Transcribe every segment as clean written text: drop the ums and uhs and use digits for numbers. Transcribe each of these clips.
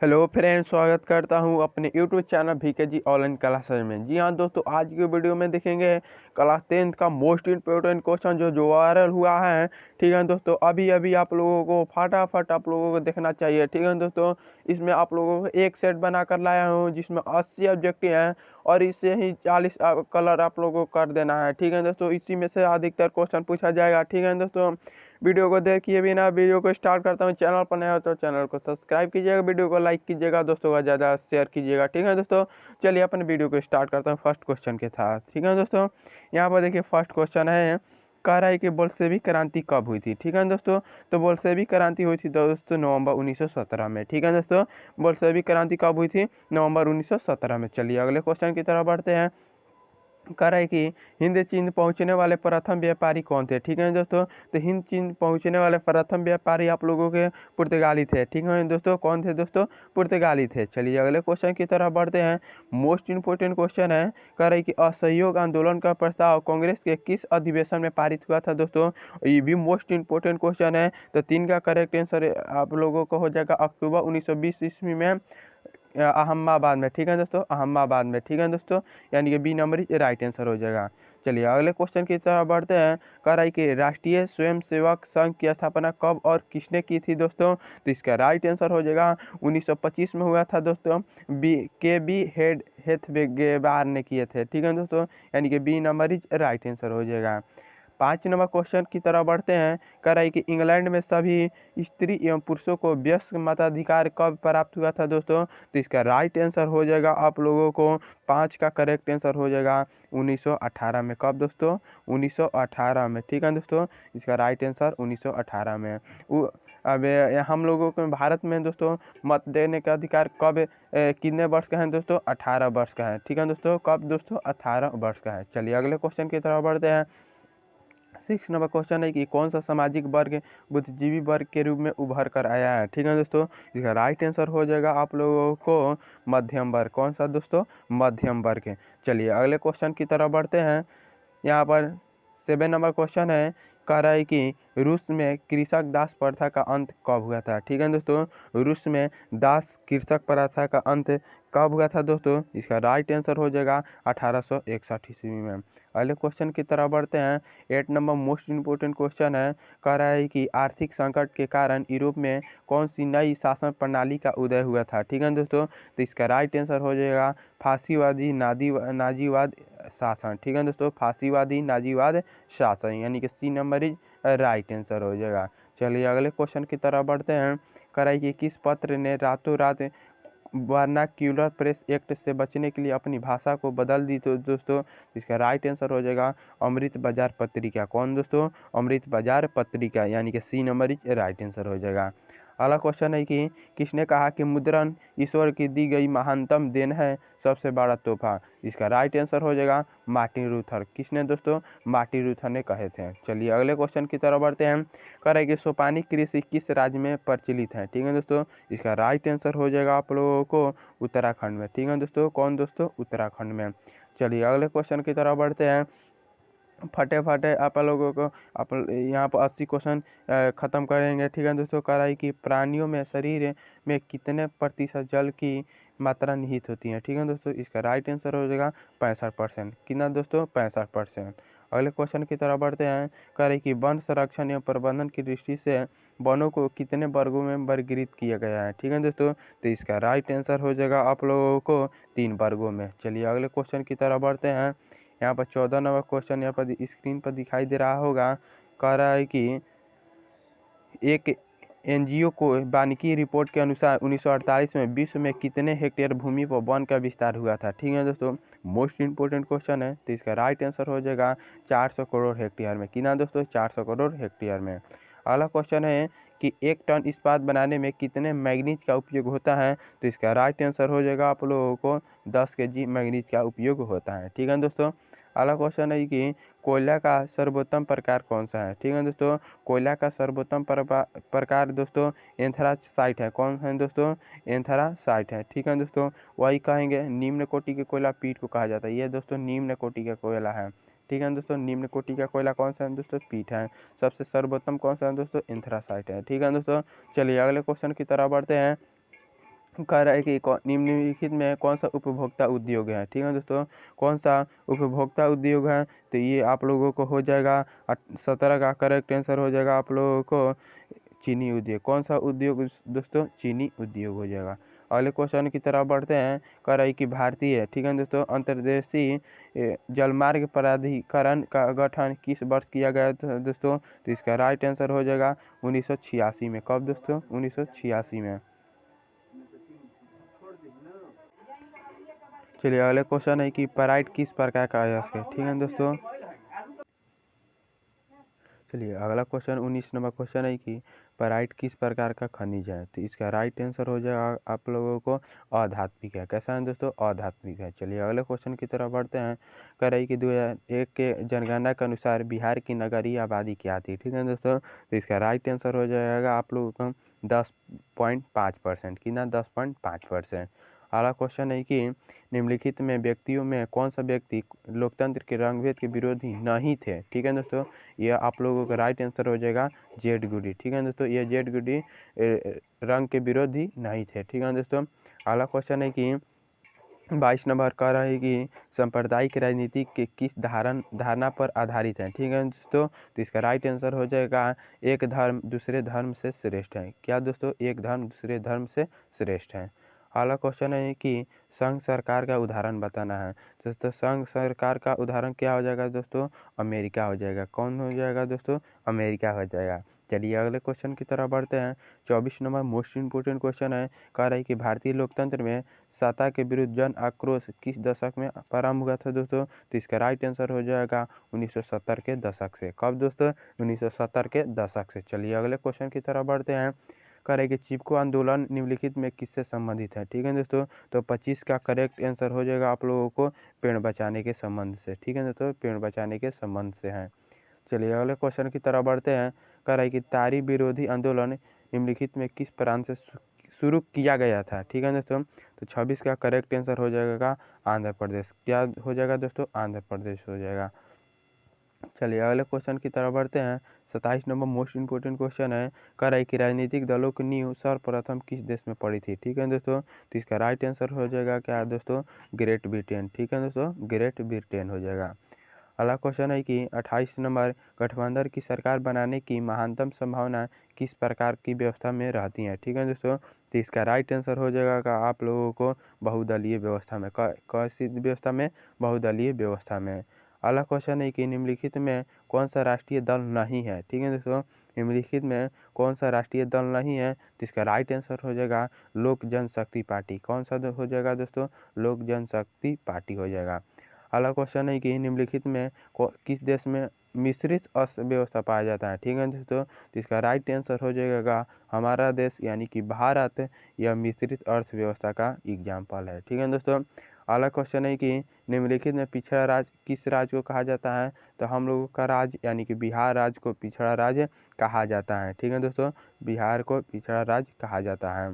Hello friends, स्वागत करता हूं अपने यूट्यूब चैनल VK जी ऑनलाइन क्लासेज में। जी हाँ दोस्तों, आज की वीडियो में देखेंगे क्लास 10th का मोस्ट इम्पोर्टेंट क्वेश्चन जो वायरल हुआ है। ठीक है दोस्तों, अभी अभी आप लोगों को फटाफट आप लोगों को देखना चाहिए। ठीक है दोस्तों, इसमें आप लोगों को एक सेट बना कर लाया हूँ जिसमें 80 ऑब्जेक्टिव हैं और इससे ही 40 कलर आप लोगों को कर देना है। ठीक है दोस्तों, इसी में से अधिकतर क्वेश्चन पूछा जाएगा। ठीक है दोस्तों, वीडियो को देखिए बिना वीडियो को स्टार्ट करता हूँ। चैनल पर नया हो तो चैनल को सब्सक्राइब कीजिएगा, वीडियो को लाइक कीजिएगा, दोस्तों का ज़्यादा शेयर कीजिएगा। ठीक है दोस्तों, चलिए अपने वीडियो को स्टार्ट करता हूँ फर्स्ट क्वेश्चन के साथ। ठीक है दोस्तों, यहाँ पर देखिए फर्स्ट क्वेश्चन है, कह रहा है कि बोल्शेविक क्रांति कब हुई थी। ठीक है दोस्तों, तो बोल्शेविक क्रांति हुई थी दोस्तों नवंबर 1917 में। ठीक है दोस्तों, बोल्शेविक क्रांति कब हुई थी? नवंबर 1917 में। चलिए अगले क्वेश्चन की तरफ बढ़ते हैं। कह रहा है कि हिंद चीन पहुंचने वाले प्रथम व्यापारी कौन थे। ठीक है दोस्तों, तो हिंद चीन पहुंचने वाले प्रथम व्यापारी आप लोगों के पुर्तगाली थे। ठीक है दोस्तों, कौन थे दोस्तों? पुर्तगाली थे। चलिए अगले क्वेश्चन की तरफ बढ़ते हैं। मोस्ट इंपोर्टेंट क्वेश्चन है, कह रहा है कि असहयोग आंदोलन का प्रस्ताव कांग्रेस के किस अधिवेशन में पारित हुआ था दोस्तों? ये भी मोस्ट इंपोर्टेंट क्वेश्चन है, तो 3 का करेक्ट आंसर आप लोगों को हो जाएगा अक्टूबर 1920 ईस्वी में अहमदाबाद में। ठीक है दोस्तों, अहमदाबाद में। ठीक है दोस्तों, यानी कि B number is right answer हो जाएगा। चलिए अगले क्वेश्चन की तरफ बढ़ते हैं। कह रहा है कि राष्ट्रीय स्वयंसेवक संघ की स्थापना कब और किसने की थी दोस्तों? तो इसका राइट आंसर हो जाएगा 1925 में हुआ था दोस्तों। बी हेड हेथगेवार ने किए थे। ठीक है दोस्तों, यानी कि B number is right answer हो जाएगा। 5 नंबर क्वेश्चन की तरफ बढ़ते हैं। कह रहा है कि इंग्लैंड में सभी स्त्री एवं पुरुषों को वयस्क मताधिकार कब प्राप्त हुआ था दोस्तों? तो इसका राइट आंसर हो जाएगा आप लोगों को 5 का करेक्ट आंसर हो जाएगा 1918 में। कब दोस्तों? 1918 में। ठीक है दोस्तों, इसका राइट आंसर 1918 में। अब हम लोगों को भारत में दोस्तों मत देने का अधिकार कब कितने वर्ष का है दोस्तों? 18 वर्ष का है। ठीक है दोस्तों, कब दोस्तों? 18 वर्ष का है। चलिए अगले क्वेश्चन की तरफ बढ़ते हैं। 6 नंबर क्वेश्चन है कि कौन सा सामाजिक वर्ग बुद्धिजीवी वर्ग के रूप में उभर कर आया है। ठीक है दोस्तों, इसका राइट आंसर हो जाएगा आप लोगों को मध्यम वर्ग। कौन सा दोस्तों? मध्यम वर्ग। चलिए अगले क्वेश्चन की तरफ बढ़ते हैं। यहाँ पर 7 नंबर क्वेश्चन है, कह रहा है कि रूस में कृषक दास प्रथा का अंत कब हुआ था। ठीक है दोस्तों, रूस में दास कृषक प्रथा का अंत कब हुआ था दोस्तों? इसका राइट आंसर हो जाएगा 1861 ईस्वी में। अगले क्वेश्चन की तरफ बढ़ते हैं। 8 नंबर मोस्ट इम्पोर्टेंट क्वेश्चन है, कह रहा है कि आर्थिक संकट के कारण यूरोप में कौन सी नई शासन प्रणाली का उदय हुआ था। ठीक है दोस्तों, तो इसका राइट आंसर हो जाएगा फांसीवादी नाजीवाद शासन। ठीक है दोस्तों, फांसीवादी नाजीवाद शासन, यानी कि C number is right answer हो जाएगा। चलिए अगले क्वेश्चन की तरफ बढ़ते हैं। कह रहा है कि किस पत्र ने रातों रात वर्नाक्यूलर प्रेस एक्ट से बचने के लिए अपनी भाषा को बदल दी? तो दोस्तों इसका राइट आंसर हो जाएगा अमृत बाजार पत्रिका। कौन दोस्तों? अमृत बाजार पत्रिका, यानी कि C number is right answer हो जाएगा। अगला क्वेश्चन है कि किसने कहा कि मुद्रण ईश्वर की दी गई महानतम देन है, सबसे बड़ा तोहफा? इसका राइट आंसर हो जाएगा मार्टिन लूथर। किसने दोस्तों? मार्टिन लूथर ने कहे थे। चलिए अगले क्वेश्चन की तरफ बढ़ते हैं। कह रहे हैं कि सोपानी कृषि किस राज्य में प्रचलित है। ठीक है दोस्तों, इसका राइट आंसर हो जाएगा आप लोगों को उत्तराखंड में। ठीक है दोस्तों, कौन दोस्तों? उत्तराखंड में। चलिए अगले क्वेश्चन की तरफ बढ़ते हैं। फटे फटे आप लोगों को आप यहाँ पर 80 क्वेश्चन खत्म करेंगे। ठीक है दोस्तों, कह रहा है कि प्राणियों में शरीर में कितने प्रतिशत जल की मात्रा निहित होती है। ठीक है दोस्तों, इसका राइट आंसर हो जाएगा 65%। कितना दोस्तों? 65%। अगले क्वेश्चन की तरफ बढ़ते हैं। कह रहे हैं कि वन संरक्षण एवं प्रबंधन की दृष्टि से वनों को कितने वर्गों में वर्गीकृत किया गया है। ठीक है दोस्तों, तो इसका राइट आंसर हो जाएगा आप लोगों को 3 वर्गों में। चलिए अगले क्वेश्चन की तरफ बढ़ते हैं। यहाँ पर 14 नंबर क्वेश्चन यहाँ पर स्क्रीन पर दिखाई दे रहा होगा। कह रहा है कि एक एनजीओ को वानिकी रिपोर्ट के अनुसार 1948 में विश्व में कितने हेक्टेयर भूमि पर वन का विस्तार हुआ था। ठीक है दोस्तों, मोस्ट इंपोर्टेंट क्वेश्चन है, तो इसका राइट आंसर हो जाएगा 400 करोड़ हेक्टेयर में। कितना दोस्तों? 400 करोड़ हेक्टेयर में। अगला क्वेश्चन है कि 1 टन इस्पात बनाने में कितने मैग्नीज का उपयोग होता है। तो इसका राइट आंसर हो जाएगा आप लोगों को 10 kg मैग्नीज का उपयोग होता है। ठीक है दोस्तों, अगला क्वेश्चन है कि कोयला का सर्वोत्तम प्रकार कौन सा है। ठीक है दोस्तों, कोयला का सर्वोत्तम प्रकार दोस्तों एंथ्रासाइट है। कौन है दोस्तों? एंथ्रासाइट है। ठीक है दोस्तों, वही कहेंगे निम्न कोटि के कोयला पीट को कहा जाता है। ये दोस्तों निम्न कोटि का कोयला है। ठीक है दोस्तों, निम्न कोटि का कोयला कौन सा है दोस्तों? पीट है। सबसे सर्वोत्तम कौन सा है दोस्तों? एंथ्रासाइट है। ठीक है दोस्तों, चलिए अगले क्वेश्चन की तरफ बढ़ते हैं। कह रहा है कि निम्नलिखित में कौन सा उपभोक्ता उद्योग है। ठीक है दोस्तों, कौन सा उपभोक्ता उद्योग है, तो ये आप लोगों को हो जाएगा 17 का करेक्ट आंसर हो जाएगा आप लोगों को चीनी उद्योग। कौन सा उद्योग दोस्तों, चीनी उद्योग हो जाएगा। अगले क्वेश्चन की तरफ बढ़ते हैं। कह रहा है कि भारतीय, ठीक है दोस्तों, अंतर्देशीय जलमार्ग प्राधिकरण का गठन किस वर्ष किया गया था दोस्तों, तो इसका राइट आंसर हो जाएगा 1986 में। कब दोस्तों, 1986 में। चलिए अगले क्वेश्चन है कि पराइट किस प्रकार का अयस्क है। ठीक है दोस्तों, चलिए अगला क्वेश्चन 19 नंबर क्वेश्चन है कि पराइट किस प्रकार का खनिज है, तो इसका राइट आंसर हो जाएगा आप लोगों को अधात्मिक है। कैसा है दोस्तों, अधात्मिक है। चलिए अगले क्वेश्चन की तरफ बढ़ते हैं। कह रही कि 2001 के जनगणना के अनुसार बिहार की नगरीय आबादी क्या थी। ठीक है दोस्तों, तो इसका राइट आंसर हो जाएगा आप लोगों को 10.5%। कितना, 10.5%। अगला क्वेश्चन है कि निम्नलिखित में व्यक्तियों में कौन सा व्यक्ति लोकतंत्र के रंगभेद के विरोधी नहीं थे। ठीक है दोस्तों, ये आप लोगों का राइट आंसर हो जाएगा जेड गुडी। ठीक है दोस्तों, ये जेड गुडी रंग के विरोधी नहीं थे। ठीक है दोस्तों, अगला क्वेश्चन है कि 22 नंबर कह रहा है कि सांप्रदायिक राजनीति के किस धारणा पर आधारित है। ठीक है दोस्तों, तो इसका राइट आंसर हो जाएगा एक धर्म दूसरे धर्म से श्रेष्ठ है। क्या दोस्तों, एक धर्म दूसरे धर्म से श्रेष्ठ है। अगला क्वेश्चन है कि संघ सरकार का उदाहरण बताना है। दोस्तों संघ सरकार का उदाहरण क्या हो जाएगा दोस्तों, अमेरिका हो जाएगा। कौन हो जाएगा दोस्तों, अमेरिका हो जाएगा। चलिए अगले क्वेश्चन की तरफ बढ़ते हैं। 24 नंबर मोस्ट इम्पोर्टेंट क्वेश्चन है। कह रहा है कि भारतीय लोकतंत्र में सत्ता के विरुद्ध जन आक्रोश किस दशक में प्रारंभ हुआ था दोस्तों, तो इसका राइट आंसर हो जाएगा 1970 के दशक से। कब दोस्तों, 1970 के दशक से। चलिए अगले क्वेश्चन की तरफ बढ़ते हैं। कह रहे कि चिपको आंदोलन निम्नलिखित में किससे संबंधित है। ठीक है दोस्तों, तो 25 का करेक्ट आंसर हो जाएगा आप लोगों को पेड़ बचाने के संबंध से। ठीक है दोस्तों, पेड़ बचाने के संबंध से है। चलिए अगले क्वेश्चन की तरफ बढ़ते हैं। कह रहा है कि तारी विरोधी आंदोलन निम्नलिखित में किस प्रांत से शुरू किया गया था। ठीक है दोस्तों, तो 26 का करेक्ट आंसर हो जाएगा आंध्र प्रदेश। क्या हो जाएगा दोस्तों, आंध्र प्रदेश हो जाएगा। चलिए अगले क्वेश्चन की तरफ बढ़ते हैं। 27 नंबर मोस्ट इम्पोर्टेंट क्वेश्चन है। कह रहा है कि राजनीतिक दलों की नींव सर्वप्रथम किस देश में पड़ी थी। ठीक है दोस्तों, तो इसका राइट आंसर हो जाएगा क्या दोस्तों, ग्रेट ब्रिटेन। ठीक है दोस्तों, ग्रेट ब्रिटेन हो जाएगा। अगला क्वेश्चन है कि 28 नंबर गठबंधन की सरकार बनाने की महानतम संभावना किस प्रकार की व्यवस्था में रहती है। ठीक है दोस्तों, तो इसका राइट आंसर हो जाएगा का आप लोगों को बहुदलीय व्यवस्था में। कैसी व्यवस्था में, बहुदलीय व्यवस्था में। अगला क्वेश्चन है कि निम्नलिखित में कौन सा राष्ट्रीय दल नहीं है। ठीक है दोस्तों, निम्नलिखित में कौन सा राष्ट्रीय दल नहीं है, तो इसका राइट आंसर हो जाएगा लोक जनशक्ति पार्टी। कौन सा हो जाएगा दोस्तों, लोक जनशक्ति पार्टी हो जाएगा। अगला क्वेश्चन है कि निम्नलिखित में किस देश में मिश्रित अर्थव्यवस्था पाया जाता है। ठीक है दोस्तों, तो इसका राइट आंसर हो जाएगा हमारा देश यानी कि भारत, यह मिश्रित अर्थव्यवस्था का एग्जाम्पल है। ठीक है दोस्तों, अगला क्वेश्चन है कि निम्नलिखित में पिछड़ा राज्य किस राज्य को कहा जाता है, तो हम लोगों का राज्य यानी कि बिहार राज्य को पिछड़ा राज्य कहा जाता है। ठीक है दोस्तों, बिहार को पिछड़ा राज्य कहा जाता है।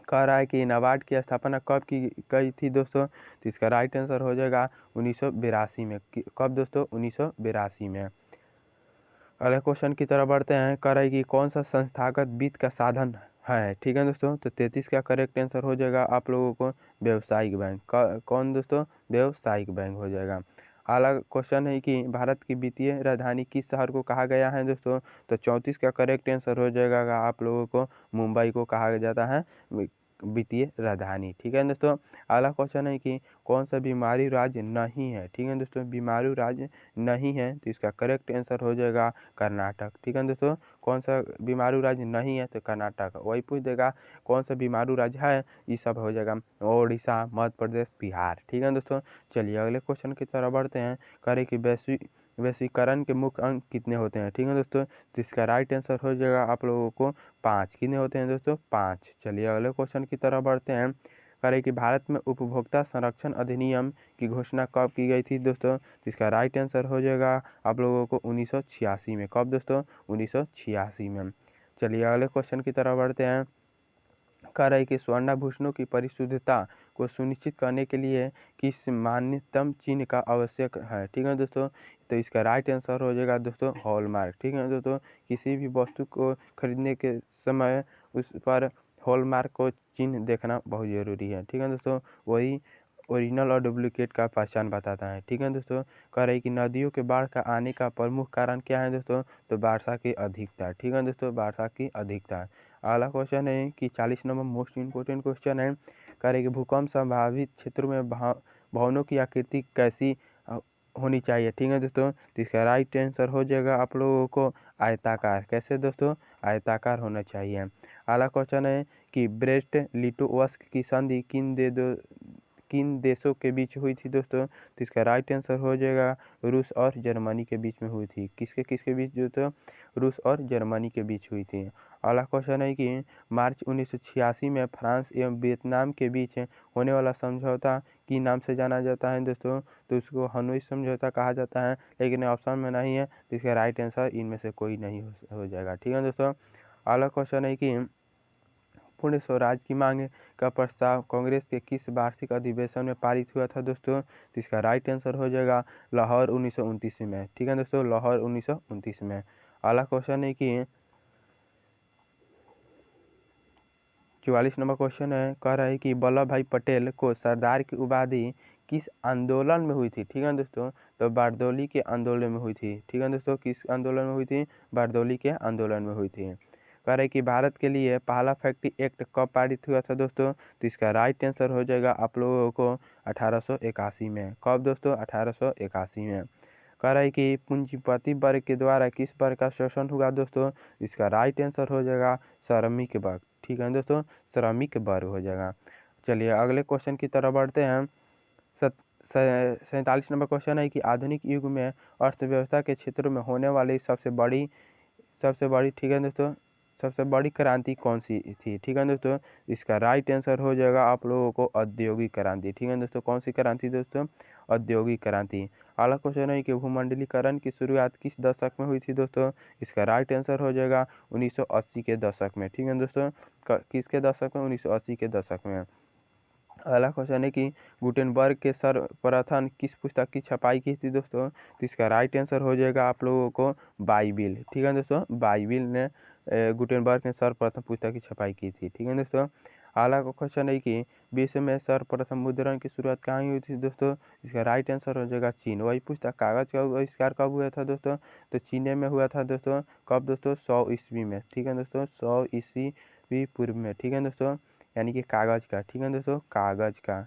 कह रहा है कि नाबार्ड की स्थापना कब की गई थी दोस्तों, तो इसका राइट आंसर हो जाएगा 1982 में। कब दोस्तों, 1982 में। अगले क्वेश्चन की तरफ बढ़ते हैं। कह रहा है कि कौन सा संस्थागत वित्त का साधन है। ठीक है दोस्तों, तो 33 का करेक्ट आंसर हो जाएगा आप लोगों को व्यावसायिक बैंक। कौन दोस्तों, व्यावसायिक बैंक हो जाएगा। अगला क्वेश्चन है कि भारत की वित्तीय राजधानी किस शहर को कहा गया है दोस्तों, तो 34 का करेक्ट आंसर हो जाएगा आप लोगों को मुंबई को कहा जाता है वित्तीय राजधानी। ठीक है दोस्तों, अगला क्वेश्चन है कि कौन सा बीमारी राज्य नहीं है। ठीक है दोस्तों, बीमारू राज्य नहीं है, तो इसका करेक्ट आंसर हो जाएगा कर्नाटक। ठीक है दोस्तों, कौन सा बीमारू राज्य नहीं है, तो कर्नाटक। वही पूछ देगा कौन सा बीमारू राज्य है, ये सब हो जाएगा उड़ीसा, मध्य प्रदेश, बिहार। ठीक है दोस्तों, चलिए अगले क्वेश्चन की तरफ बढ़ते हैं। करें कि वैश्वीकरण के मुख्य अंक कितने होते हैं। ठीक है दोस्तों, तो इसका राइट आंसर हो जाएगा आप लोगों को 5। कितने होते हैं दोस्तों, 5। चलिए अगले क्वेश्चन की तरफ बढ़ते हैं। करें कि भारत में उपभोक्ता संरक्षण अधिनियम की घोषणा कब की गई थी दोस्तों, तो इसका राइट आंसर हो जाएगा आप लोगों को 1986 में। कब दोस्तों, 1986 में। चलिए अगले क्वेश्चन की तरफ बढ़ते हैं। कह रहे कि स्वर्णाभूषणों की परिशुद्धता को सुनिश्चित करने के लिए किस मान्यतम चिन्ह का आवश्यक है। ठीक है दोस्तों, तो इसका राइट आंसर हो जाएगा दोस्तों हॉलमार्क। ठीक है दोस्तों, किसी भी वस्तु को खरीदने के समय उस पर हॉलमार्क को चिन्ह देखना बहुत ज़रूरी है। ठीक है दोस्तों, वही ओरिजिनल और डुप्लीकेट का पहचान बताता है। ठीक है दोस्तों, कह रही कि नदियों के बाढ़ का आने का प्रमुख कारण क्या है दोस्तों, तो वर्षा की अधिकता। ठीक है दोस्तों, वर्षा की अधिकता। अगला क्वेश्चन है कि 40 नंबर मोस्ट इम्पोर्टेंट क्वेश्चन है, कह रही कि भूकंप संभावित क्षेत्रों में भवनों की आकृति कैसी होनी चाहिए। ठीक है दोस्तों, तो इसका राइट आंसर हो जाएगा आप लोगों को आयताकार। कैसे दोस्तों, आयताकार होना चाहिए। अगला क्वेश्चन है कि ब्रेस्ट लिटोवस्क की संधि किन देशों के बीच हुई थी दोस्तों, तो इसका राइट आंसर हो जाएगा रूस और जर्मनी के बीच में हुई थी। किसके किसके बीच दोस्तों, रूस और जर्मनी के बीच हुई थी। अगला क्वेश्चन है कि मार्च 1986 में फ्रांस एवं वियतनाम के बीच होने वाला समझौता की नाम से जाना जाता है दोस्तों, तो उसको हनोई समझौता कहा जाता है, लेकिन ऑप्शन में नहीं है, तो इसका राइट आंसर इनमें से कोई नहीं हो जाएगा। ठीक है दोस्तों, अगला क्वेश्चन है कि पूर्ण स्वराज की मांग का प्रस्ताव कांग्रेस के किस वार्षिक अधिवेशन में पारित हुआ था दोस्तों, तो इसका राइट आंसर हो जाएगा लाहौर 1929 में। ठीक है दोस्तों, लाहौर 1929 में। अगला क्वेश्चन है कि 44 नंबर क्वेश्चन है, कह रहा है कि वल्लभ भाई पटेल को सरदार की उपाधि किस आंदोलन में हुई थी। ठीक है दोस्तों, तो बारदौली के आंदोलन में हुई थी। ठीक है दोस्तों, किस आंदोलन में हुई थी, बारदौली के आंदोलन में हुई थी। कह रहे कि भारत के लिए पहला फैक्ट्री एक्ट कब पारित हुआ था दोस्तों, तो इसका राइट आंसर हो जाएगा आप लोगों को 1881 में। कब दोस्तों, 1881 में। कह रहा है कि पूंजीपति वर्ग के द्वारा किस वर्ग का शोषण हुआ दोस्तों, इसका राइट आंसर हो जाएगा श्रमिक वर्ग। ठीक है दोस्तों, श्रमिक वर्ग हो जाएगा। चलिए अगले क्वेश्चन की तरफ बढ़ते हैं। 47 नंबर क्वेश्चन है कि आधुनिक युग में अर्थव्यवस्था के क्षेत्र में होने वाली सबसे बड़ी ठीक है दोस्तों, सबसे बड़ी क्रांति कौन सी थी। ठीक है दोस्तों, इसका राइट आंसर हो जाएगा आप लोगों को औद्योगिक क्रांति। ठीक है दोस्तों, कौन सी क्रांति दोस्तों, औद्योगिक क्रांति। अगला क्वेश्चन है कि भूमंडलीकरण की शुरुआत किस दशक में हुई थी दोस्तों, इसका राइट आंसर हो जाएगा 1980 के दशक में। ठीक है दोस्तों, किसके दशक में, 1980 के दशक में। अगला क्वेश्चन है कि गुटेनबर्ग के सर्वप्रथम किस पुस्तक की छपाई की थी दोस्तों, तो इसका राइट आंसर हो जाएगा आप लोगों को बाइबिल। ठीक है दोस्तों, बाइबिल ने गुटेनबर्ग ने सर्वप्रथम पुस्तक की छपाई की थी। ठीक है दोस्तों, अगला क्वेश्चन है कि विश्व में सर्वप्रथम मुद्रण की शुरुआत कहाँ हुई थी दोस्तों, इसका राइट आंसर हो जाएगा चीन। वही पुस्तक कागज का आविष्कार कब हुआ था दोस्तों, तो चीन में हुआ था दोस्तों। कब दोस्तों, 100 ईस्वी में। ठीक है दोस्तों, 100 ईस्वी पूर्व में। ठीक है दोस्तों, यानी कि कागज का। ठीक है दोस्तों, कागज का।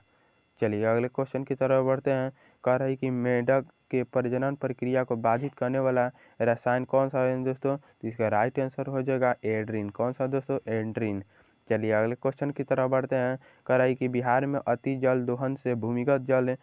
चलिए अगले क्वेश्चन की तरफ बढ़ते हैं। कह रहा है कि मेंढक के प्रजनन प्रक्रिया को बाधित करने वाला रसायन कौन सा है दोस्तों, तो इसका राइट आंसर हो जाएगा एड्रीन। कौन सा दोस्तों, एड्रीन। चलिए अगले क्वेश्चन की तरफ बढ़ते हैं। कह रहा है कि बिहार में अति जल दोहन से भूमिगत जल,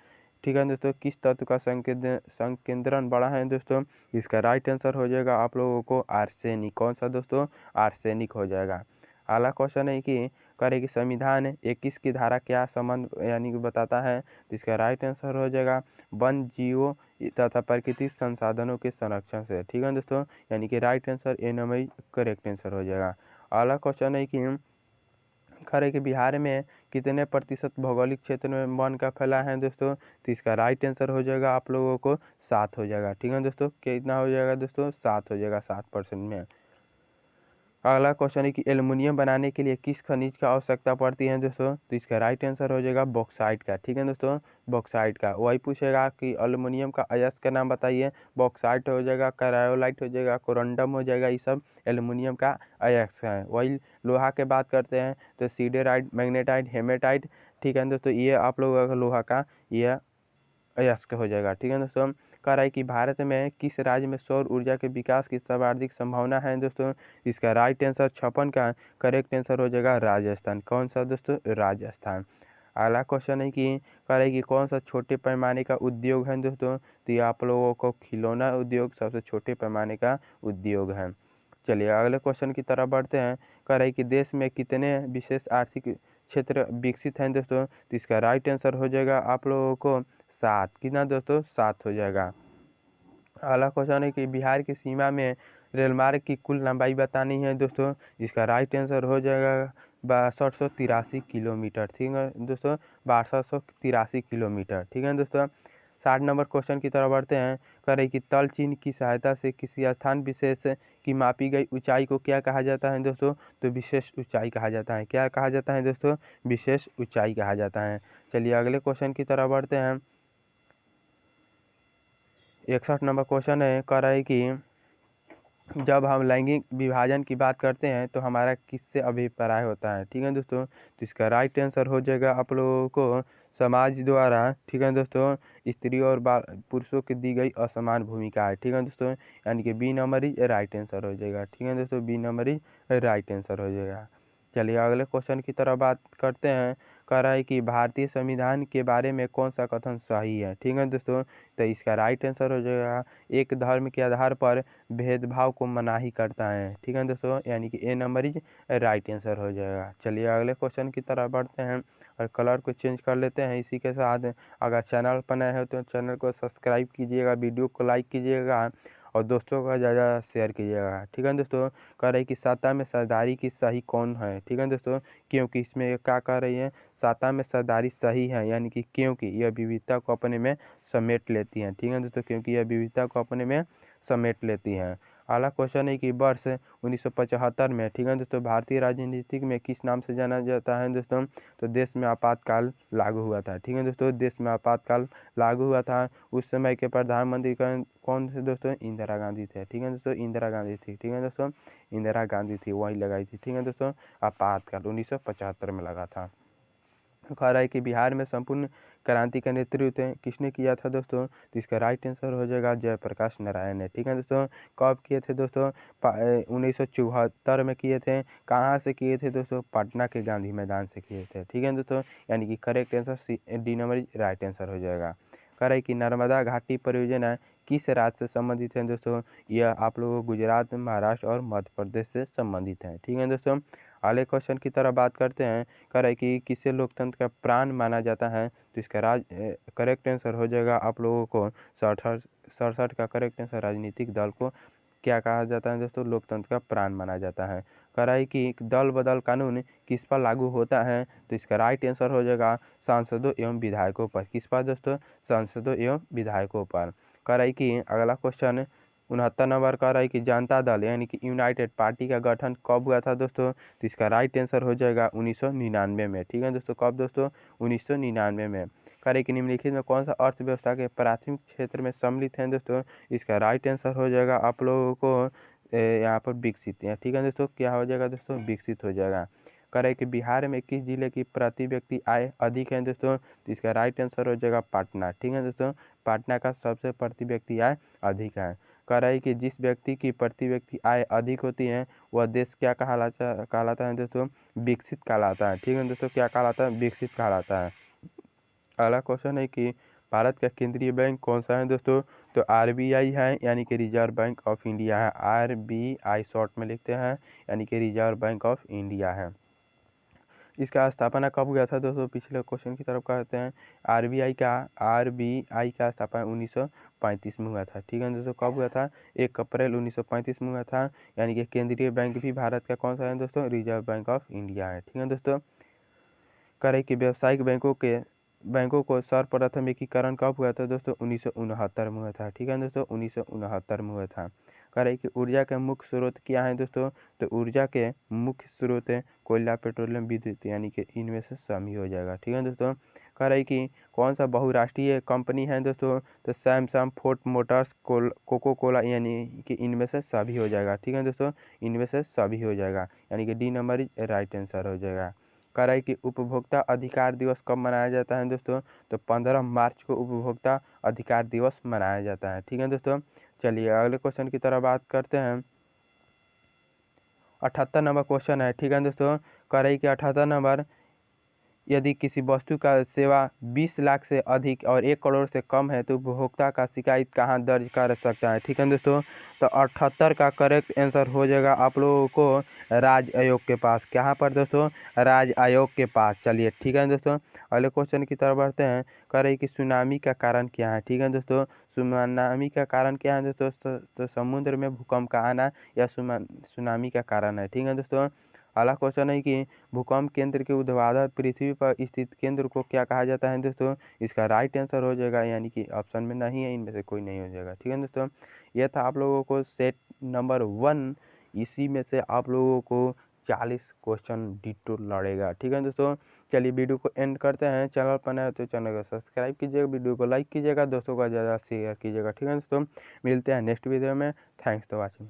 ठीक है दोस्तों, किस तत्व का संकेंद्रण बढ़ा है दोस्तों, इसका राइट आंसर हो जाएगा आप लोगों को आर्सेनिक। कौन सा दोस्तों, आर्सेनिक हो जाएगा। अगला क्वेश्चन है कि करे कि संविधान 21 की धारा क्या संबंध यानी कि बताता है, तो इसका राइट आंसर हो जाएगा वन जीवों तथा प्राकृतिक संसाधनों के संरक्षण से। ठीक है दोस्तों, यानी कि right answer A number correct answer हो जाएगा। अगला क्वेश्चन है कि खरे कि बिहार में कितने प्रतिशत भौगोलिक क्षेत्र में वन का फैला है दोस्तों, तो इसका राइट आंसर हो जाएगा आप लोगों को 7 हो जाएगा। ठीक है दोस्तों, कितना हो जाएगा दोस्तों, 7 हो जाएगा, 7% में। अगला क्वेश्चन है कि एल्युमिनियम बनाने के लिए किस खनिज का आवश्यकता पड़ती है दोस्तों, तो इसका राइट आंसर हो जाएगा बॉक्साइट का। ठीक है दोस्तों, बॉक्साइट का। वही पूछेगा कि एल्युमिनियम का अयस्क का नाम बताइए, बॉक्साइट हो जाएगा, क्रायोलाइट हो जाएगा, कोरंडम हो जाएगा, ये सब एल्युमिनियम का अयस्क है। वही लोहा के बात करते हैं तो सीडेराइट, मैग्नेटाइट, हेमेटाइट। ठीक है दोस्तों, ये आप लोगों का लोहा का ये अयस्क हो जाएगा। ठीक है दोस्तों, कह रहा है कि भारत में किस राज्य में सौर ऊर्जा के विकास की सर्वाधिक संभावना है दोस्तों, इसका राइट आंसर 56 का करेक्ट आंसर हो जाएगा राजस्थान। कौन सा दोस्तों, राजस्थान। अगला क्वेश्चन है कि कह रहा है कि कौन सा छोटे पैमाने का उद्योग है दोस्तों, तो ये आप लोगों को खिलौना उद्योग सबसे छोटे पैमाने का उद्योग है। चलिए अगले क्वेश्चन की तरफ बढ़ते हैं। कह रहा है कि देश में कितने विशेष आर्थिक क्षेत्र विकसित हैं दोस्तों, तो इसका राइट आंसर हो जाएगा आप लोगों को 7। कितना दोस्तों, 7 हो जाएगा। अगला क्वेश्चन है कि बिहार की सीमा में रेल मार्ग की कुल लंबाई बतानी है दोस्तों, इसका राइट आंसर हो जाएगा 6283 किलोमीटर। ठीक है दोस्तों, 6283 किलोमीटर। ठीक है दोस्तों, 60 नंबर क्वेश्चन की तरफ बढ़ते हैं। कह रही कि तल चिन्ह की सहायता से किसी स्थान विशेष की मापी गई ऊंचाई को क्या कहा जाता है दोस्तों? तो विशेष ऊंचाई कहा जाता है। क्या कहा जाता है दोस्तों? विशेष ऊंचाई कहा जाता है। चलिए अगले क्वेश्चन की तरफ बढ़ते हैं। 61 नंबर क्वेश्चन है, कह रहा है कि जब हम लैंगिक विभाजन की बात करते हैं तो हमारा किससे अभिप्राय होता है? ठीक है दोस्तों, तो इसका राइट आंसर हो जाएगा आप लोगों को समाज द्वारा, ठीक है दोस्तों, स्त्री और पुरुषों की दी गई असमान भूमिका है। ठीक है दोस्तों, यानी कि बी नंबर ही राइट आंसर हो जाएगा। ठीक है दोस्तों, बी नंबर ही राइट आंसर हो जाएगा। चलिए अगले क्वेश्चन की तरफ बात करते हैं। कह रहा है कि भारतीय संविधान के बारे में कौन सा कथन सही है? ठीक है दोस्तों, तो इसका राइट आंसर हो जाएगा एक धर्म के आधार पर भेदभाव को मनाही करता है। ठीक है दोस्तों, यानी कि ए नंबर इज राइट आंसर हो जाएगा। चलिए अगले क्वेश्चन की तरफ बढ़ते हैं और कलर को चेंज कर लेते हैं। इसी के साथ अगर चैनल पर नए हो तो चैनल को सब्सक्राइब कीजिएगा, वीडियो को लाइक कीजिएगा और दोस्तों का ज़्यादा शेयर कीजिएगा। ठीक है दोस्तों, कह रही कि साता में सरदारी की सही कौन है? ठीक है दोस्तों, क्योंकि इसमें क्या कह रही है, साता में सरदारी सही है, यानी कि क्योंकि यह विविधता को अपने में समेट लेती हैं। ठीक है दोस्तों, क्योंकि यह विविधता को अपने में समेट लेती हैं। अगला क्वेश्चन है कि वर्ष 1975 में, ठीक है दोस्तों, भारतीय राजनीतिक में किस नाम से जाना जाता है दोस्तों? तो देश में आपातकाल लागू हुआ था। ठीक है दोस्तों, देश में आपातकाल लागू हुआ था। उस समय के प्रधानमंत्री कौन थे दोस्तों? इंदिरा गांधी थे। ठीक है दोस्तों, इंदिरा गांधी थी। ठीक है दोस्तों, इंदिरा गांधी थी, वही लगाई थी। ठीक है दोस्तों, आपातकाल 1975 में लगा था। कह रहा है कि बिहार में संपूर्ण क्रांति का नेतृत्व किसने किया था दोस्तों? तो इसका राइट आंसर हो जाएगा जयप्रकाश नारायण ने। ठीक है दोस्तों, कब किए थे दोस्तों? 1974 में किए थे। कहाँ से किए थे दोस्तों? पटना के गांधी मैदान से किए थे। ठीक है दोस्तों, यानी कि correct answer D number right answer हो जाएगा। कह रहा है कि नर्मदा घाटी परियोजना किस राज्य से संबंधित है दोस्तों? यह आप लोगों को गुजरात, महाराष्ट्र और मध्य प्रदेश से संबंधित है। ठीक है दोस्तों, अगले क्वेश्चन की तरफ बात करते हैं। कह रहा है कि किसे लोकतंत्र का प्राण माना जाता है? तो इसका करेक्ट आंसर हो जाएगा आप लोगों को 67 का करेक्ट आंसर राजनीतिक दल को क्या कहा जाता है दोस्तों? लोकतंत्र का प्राण माना जाता है। कह रहा है कि दल बदल कानून किस पर लागू होता है? तो इसका राइट आंसर हो जाएगा सांसदों एवं विधायकों पर। किस पर दोस्तों? सांसदों एवं विधायकों पर। कह रहा है कि अगला क्वेश्चन 69 नंबर कह रहा है कि जनता दल यानी कि यूनाइटेड पार्टी का गठन कब हुआ था दोस्तों? तो इसका राइट आंसर हो जाएगा 1999 में। ठीक है दोस्तों, कब दोस्तों? 1999 में। कह रहे कि निम्नलिखित में कौन सा अर्थव्यवस्था के प्राथमिक क्षेत्र में सम्मिलित है दोस्तों? इसका राइट आंसर हो जाएगा आप लोगों को यहाँ पर विकसित है। ठीक है दोस्तों, क्या हो जाएगा दोस्तों? विकसित हो जाएगा। कह रहे कि बिहार में किस जिले की प्रति व्यक्ति आय अधिक है दोस्तों? तो इसका राइट आंसर हो जाएगा पटना। ठीक है दोस्तों, पटना का सबसे प्रति व्यक्ति आय अधिक है। कह रहा है कि जिस व्यक्ति की प्रति व्यक्ति आय अधिक होती है वह देश क्या कहलाता है दोस्तों? विकसित कहलाता है। ठीक है दोस्तों, क्या कहलाता है? विकसित कहलाता है। अगला क्वेश्चन है कि भारत का केंद्रीय बैंक कौन सा है दोस्तों? तो आरबीआई है, यानी कि रिजर्व बैंक ऑफ इंडिया है। आरबीआई शॉर्ट में लिखते हैं, यानी कि रिजर्व बैंक ऑफ इंडिया है। इसका स्थापना कब हुआ था दोस्तों? पिछले क्वेश्चन की तरफ कहते हैं आरबीआई का स्थापना 1935 में हुआ था। ठीक है दोस्तों, कब हुआ था? 1 अप्रैल 1935 में हुआ था। यानी कि केंद्रीय बैंक भी भारत का कौन सा है दोस्तों? रिजर्व बैंक ऑफ इंडिया है। ठीक है दोस्तों, करें कि व्यावसायिक बैंकों को सर्वप्रथम एकीकरण कब हुआ था दोस्तों? 1969 में हुआ था। ठीक है दोस्तों, 1969 में हुआ था। कह रहे कि ऊर्जा के मुख्य स्रोत क्या है दोस्तों? तो ऊर्जा के मुख्य स्रोत है कोयला, पेट्रोलियम, विद्युत, यानी कि इनमें से शामिल हो जाएगा। ठीक है दोस्तों, कह रही कि कौन सा बहुराष्ट्रीय कंपनी है दोस्तों? तो Samsung, Ford Motors, Coca Cola, यानी कि इनमें से सभी हो जाएगा। ठीक है दोस्तों, इनमें से सभी हो जाएगा, यानी कि D number is right answer हो जाएगा। कह रहा है कि उपभोक्ता अधिकार दिवस कब मनाया जाता है दोस्तों? तो 15 मार्च को उपभोक्ता अधिकार दिवस मनाया जाता है। ठीक है दोस्तों, चलिए अगले क्वेश्चन की तरफ बात करते हैं। 78 नंबर क्वेश्चन है। ठीक है दोस्तों, कह रही कि 78 नंबर, यदि किसी वस्तु का सेवा 20 लाख से अधिक और 1 करोड़ से कम है तो उपभोक्ता का शिकायत कहाँ दर्ज कर सकता है? ठीक है दोस्तों, तो 78 का करेक्ट आंसर हो जाएगा आप लोगों को राज्य आयोग के पास। कहाँ पर दोस्तों? राज्य आयोग के पास। चलिए ठीक है दोस्तों, अगले क्वेश्चन की तरफ बढ़ते हैं। कह रही कि सुनामी का कारण क्या है? ठीक है दोस्तों, सुनामी का कारण क्या है दोस्तों? तो समुद्र में भूकंप का आना या सुनामी का कारण है। ठीक है दोस्तों, अगला क्वेश्चन है कि भूकंप केंद्र के ऊर्ध्वाधर पृथ्वी पर स्थित केंद्र को क्या कहा जाता है दोस्तों। इसका राइट आंसर हो जाएगा, यानी कि ऑप्शन में नहीं है, इनमें से कोई नहीं हो जाएगा। ठीक है दोस्तों, यह था आप लोगों को सेट नंबर 1। इसी में से आप लोगों को 40 क्वेश्चन डिटो लड़ेगा। ठीक है दोस्तों, चलिए वीडियो को एंड करते हैं। चैनल पर नए हो तो चैनल को सब्सक्राइब कीजिएगा, वीडियो को लाइक कीजिएगा, दोस्तों का ज़्यादा शेयर कीजिएगा। ठीक है दोस्तों, मिलते हैं नेक्स्ट वीडियो में। Thanks for watching.